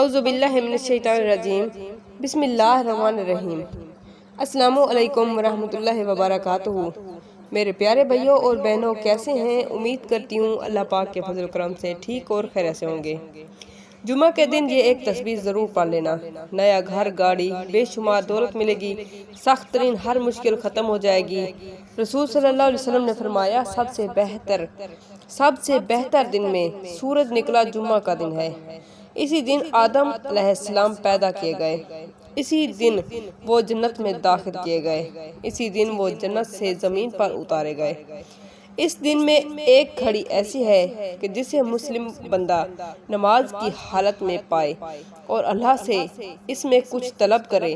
اعوذ باللہ من الشیطان الرجیم بسم اللہ الرحمن الرحیم۔ السلام علیکم ورحمۃ اللہ وبرکاتہ۔ میرے پیارے بھائیوں اور بہنوں، کیسے ہیں؟ امید کرتی ہوں اللہ پاک کے فضل و کرم سے ٹھیک اور خیر سے ہوں گے۔ جمعہ کے دن یہ ایک تسبیح ضرور پڑھ لینا۔ نیا گھر، گاڑی، بے شمار دولت ملے گی، سخت ترین ہر مشکل ختم ہو جائے گی۔ رسول صلی اللہ علیہ وسلم نے فرمایا، سب سے بہتر دن میں سورج نکلا جمعہ کا دن ہے۔ اسی دن آدم علیہ السلام پیدا کیے گئے، اسی دن وہ جنت میں داخل کیے گئے، اسی دن وہ جنت سے زمین پر اتارے گئے۔ اس دن میں ایک گھڑی ایسی ہے کہ جسے مسلم بندہ نماز کی حالت میں پائے اور اللہ سے اس میں کچھ طلب کرے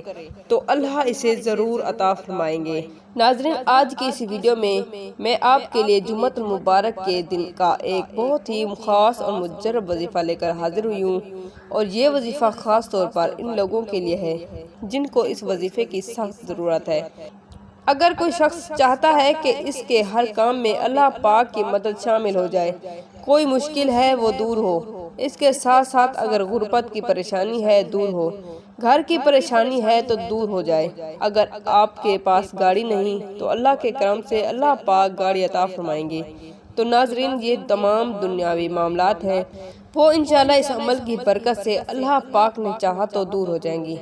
تو اللہ اسے ضرور عطا فرمائیں گے۔ ناظرین، آج کی اس ویڈیو میں آپ کے لیے جمعۃ المبارک کے دن کا ایک بہت ہی خاص اور مجرب وظیفہ لے کر حاضر ہوئی ہوں، اور یہ وظیفہ خاص طور پر ان لوگوں کے لیے ہے جن کو اس وظیفے کی سخت ضرورت ہے۔ اگر کوئی شخص چاہتا ہے کہ اس کے ہر کام میں اللہ پاک کی مدد شامل ہو جائے، کوئی مشکل ہے وہ دور ہو، اس کے ساتھ ساتھ اگر غربت کی پریشانی ہے دور ہو، گھر کی پریشانی ہے تو دور ہو جائے، اگر آپ کے پاس گاڑی نہیں تو اللہ کے کرم سے اللہ پاک گاڑی عطا فرمائیں گے۔ تو ناظرین، یہ تمام دنیاوی معاملات ہیں، وہ انشاءاللہ اس عمل کی برکت سے اللہ پاک نے چاہا تو دور ہو جائیں گی۔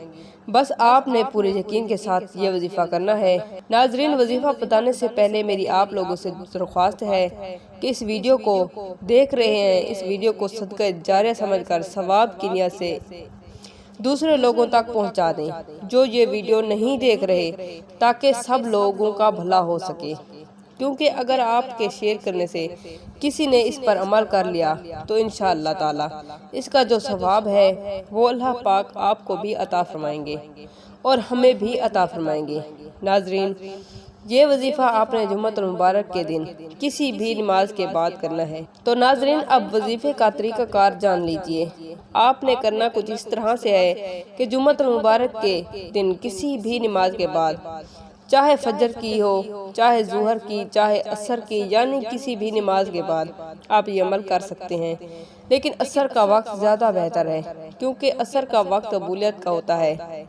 بس آپ نے پورے یقین کے ساتھ یہ وظیفہ کرنا ہے۔ ناظرین، وظیفہ بتانے سے پہلے میری آپ لوگوں سے درخواست ہے کہ اس ویڈیو کو دیکھ رہے ہیں، اس ویڈیو کو صدقہ جاریہ سمجھ کر ثواب کی نیت سے دوسرے لوگوں تک پہنچا دیں جو یہ ویڈیو نہیں دیکھ رہے، تاکہ سب لوگوں کا بھلا ہو سکے، کیونکہ اگر آپ کے شیئر کرنے سے کسی نے اس پر عمل کر لیا تو انشاءاللہ تعالی اس کا جو ثواب ہے وہ اللہ پاک آپ کو بھی عطا فرمائیں گے اور ہمیں بھی عطا فرمائیں گے۔ ناظرین، یہ وظیفہ آپ نے جمعۃ المبارک کے دن کسی بھی نماز کے بعد کرنا ہے۔ تو ناظرین، اب وظیفے کا طریقہ کار جان لیجئے۔ آپ نے کرنا کچھ اس طرح سے ہے کہ جمعۃ المبارک کے دن کسی بھی نماز کے بعد، چاہے فجر کی ہو، چاہے ظہر کی، چاہے عصر کی، یعنی کسی بھی نماز کے بعد آپ یہ عمل کر سکتے ہیں، لیکن عصر کا وقت زیادہ بہتر ہے کیونکہ عصر کا وقت قبولیت کا ہوتا ہے۔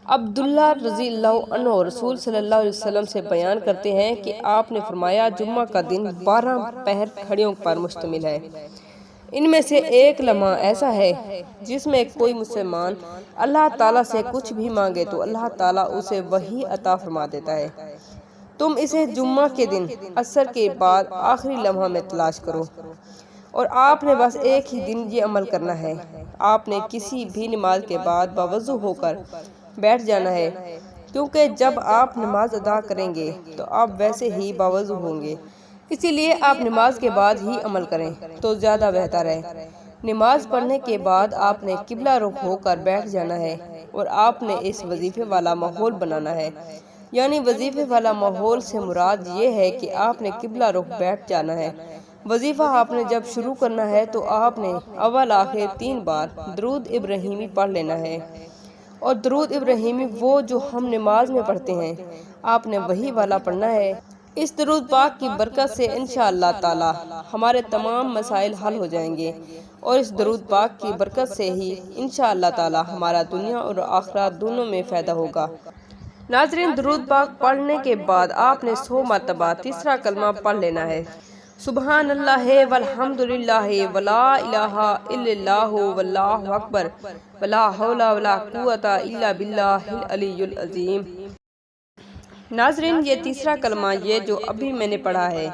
عبداللہ رضی اللہ عنہ رسول صلی اللہ علیہ وسلم سے بیان کرتے ہیں کہ آپ نے فرمایا، جمعہ کا دن 12 پہر کھڑیوں پر مشتمل ہے۔ ان میں سے ایک لمحہ ایسا ہے جس میں کوئی مسلمان اللہ تعالیٰ سے کچھ بھی مانگے تو اللہ تعالیٰ اسے وہی عطا فرما دیتا ہے۔ تم اسے جمعہ کے دن عصر کے بعد آخری لمحہ میں تلاش کرو، اور آپ نے بس ایک ہی دن یہ عمل کرنا ہے۔ آپ نے کسی بھی نماز کے بعد باوضو ہو کر بیٹھ جانا ہے، کیونکہ جب آپ نماز ادا کریں گے تو آپ ویسے ہی باوضو ہوں گے، اسی لیے آپ نماز کے بعد ہی عمل کریں تو زیادہ بہتر ہے۔ نماز پڑھنے کے بعد آپ نے قبلہ رخ ہو کر بیٹھ جانا ہے، اور آپ نے اس وظیفے والا ماحول بنانا ہے، یعنی وظیفے والا ماحول سے مراد یہ ہے کہ آپ نے قبلہ رخ بیٹھ جانا ہے۔ وظیفہ آپ نے جب شروع کرنا ہے تو آپ نے اول آخر 3 بار درود ابراہیمی پڑھ لینا ہے، اور درود ابراہیمی وہ جو ہم نماز میں پڑھتے ہیں، آپ نے وہی والا پڑھنا ہے۔ اس درود پاک کی برکت سے انشاءاللہ تعالی ہمارے تمام مسائل حل ہو جائیں گے، اور اس درود پاک کی برکت سے ہی انشاءاللہ تعالی ہمارا دنیا اور آخرت دونوں میں فائدہ ہوگا۔ ناظرین، درود پاک پڑھنے کے بعد آپ نے 100 مرتبہ تیسرا کلمہ پڑھ لینا ہے، سبحان اللہ والحمدللہ ولا الہ الا اللہ واللہ اکبر ولا حول ولا قوت الا باللہ العلی العظیم۔ ناظرین، یہ تیسرا کلمہ یہ جو ابھی میں نے پڑھا ہے،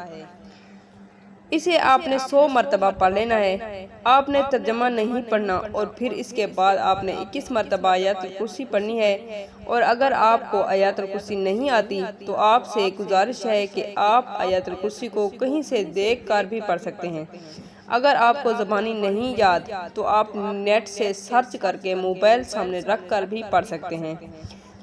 اسے آپ نے 100 مرتبہ پڑھ لینا ہے۔ آپ نے ترجمہ نہیں پڑھنا، اور پھر اس کے بعد آپ نے 21 مرتبہ آیت الکرسی پڑھنی ہے، اور اگر آپ کو آیت الکرسی نہیں آتی تو آپ سے گزارش ہے کہ آپ آیت الکرسی کو کہیں سے دیکھ کر بھی پڑھ سکتے ہیں۔ اگر آپ کو زبانی نہیں یاد تو آپ نیٹ سے سرچ کر کے موبائل سامنے رکھ کر بھی پڑھ سکتے ہیں،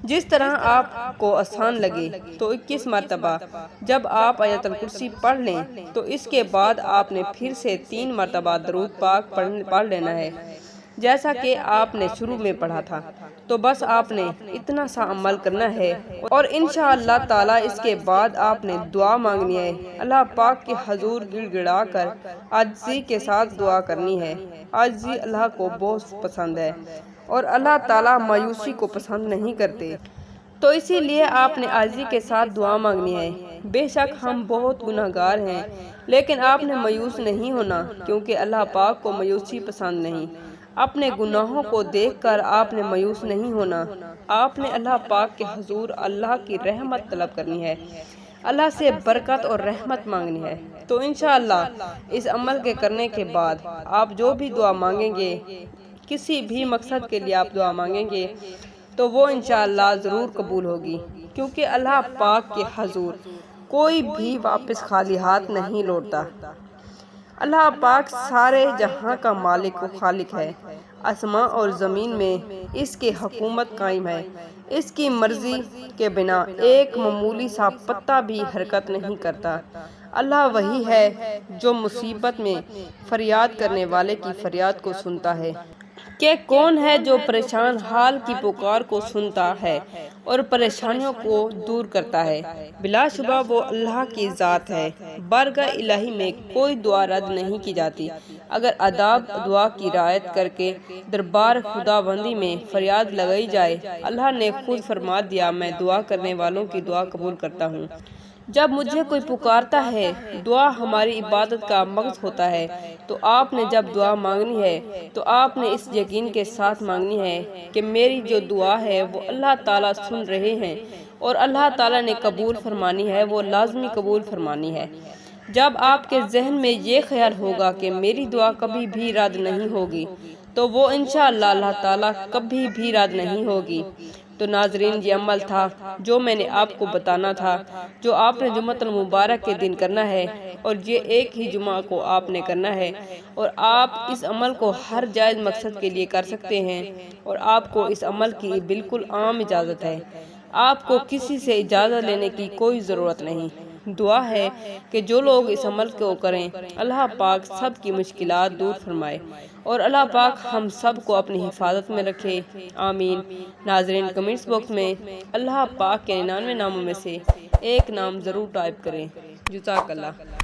جس طرح آپ کو آسان لگے۔ تو 21 مرتبہ جب آپ آیت الکرسی پڑھ لیں تو اس کے بعد آپ نے پھر سے 3 مرتبہ درود پاک پڑھ لینا ہے۔ جیسا کہ آپ نے شروع میں پڑھا تھا۔ تو بس آپ نے اتنا سا عمل کرنا ہے اور انشاءاللہ تعالی اس کے بعد آپ نے دعا مانگنی ہے۔ اللہ پاک کے حضور گڑ گڑا کر عاجزی کے ساتھ دعا کرنی ہے۔ عاجزی اللہ کو بہت پسند ہے اور اللہ تعالی مایوسی کو پسند نہیں کرتے، تو اسی لیے آپ نے عاجزی کے ساتھ دعا مانگنی ہے۔ بے شک ہم بہت گناہگار ہیں، لیکن آپ نے مایوس نہیں ہونا، کیونکہ اللہ پاک کو مایوسی پسند نہیں۔ اپنے گناہوں کو دیکھ کر آپ نے مایوس نہیں ہونا، آپ نے اللہ پاک کے حضور اللہ کی رحمت طلب کرنی ہے، اللہ سے برکت اور رحمت مانگنی ہے۔ تو انشاءاللہ اس عمل کے کرنے کے بعد آپ جو بھی دعا مانگیں گے، کسی بھی مقصد کے لیے آپ دعا مانگیں گے تو وہ انشاءاللہ ضرور قبول ہوگی، کیونکہ اللہ پاک کے حضور کوئی بھی واپس خالی ہاتھ نہیں لوٹتا۔ اللہ پاک سارے جہاں کا مالک و خالق ہے، آسمان اور زمین میں اس کی حکومت قائم ہے، اس کی مرضی کے بنا ایک معمولی سا پتا بھی حرکت نہیں کرتا۔ اللہ وہی ہے جو مصیبت میں فریاد کرنے والے کی فریاد کو سنتا ہے، کہ کون ہے جو پریشان حال کی پکار کو سنتا ہے اور پریشانیوں کو دور کرتا ہے۔ بلا شبہ وہ اللہ کی ذات ہے۔ بارگاہ الہی میں کوئی دعا رد نہیں کی جاتی۔ اگر آداب دعا کی رعایت کر کے دربار خداوندی میں فریاد لگائی جائے، اللہ نے خود فرما دیا، میں دعا کرنے والوں کی دعا قبول کرتا ہوں۔ جب مجھے کوئی پکارتا ہے، دعا ہماری عبادت کا مغز ہوتا ہے، تو آپ نے جب دعا مانگنی ہے تو آپ نے اس یقین کے ساتھ مانگنی ہے کہ میری جو دعا ہے وہ اللہ تعالیٰ سن رہے ہیں اور اللہ تعالیٰ نے قبول فرمانی ہے، وہ لازمی قبول فرمانی ہے۔ جب آپ کے ذہن میں یہ خیال ہوگا کہ میری دعا کبھی بھی رد نہیں ہوگی، تو وہ انشاءاللہ اللہ تعالیٰ کبھی بھی رد نہیں ہوگی۔ تو ناظرین، یہ عمل تھا جو میں نے آپ کو بتانا تھا، جو آپ نے جمعۃ المبارک کے دن کرنا ہے، اور یہ ایک ہی جمعہ کو آپ نے کرنا ہے، اور آپ اس عمل کو ہر جائز مقصد کے لیے کر سکتے ہیں، اور آپ کو اس عمل کی بالکل عام اجازت ہے۔ آپ کو کسی سے اجازت لینے کی کوئی ضرورت نہیں۔ دعا ہے کہ جو لوگ اس عمل کو کریں، اللہ پاک سب کی مشکلات دور فرمائے اور اللہ پاک ہم سب کو اپنی حفاظت میں رکھے، آمین۔ ناظرین، کمنٹس باکس میں اللہ پاک کے 99 ناموں میں سے ایک نام ضرور ٹائپ کریں۔ جزاک اللہ۔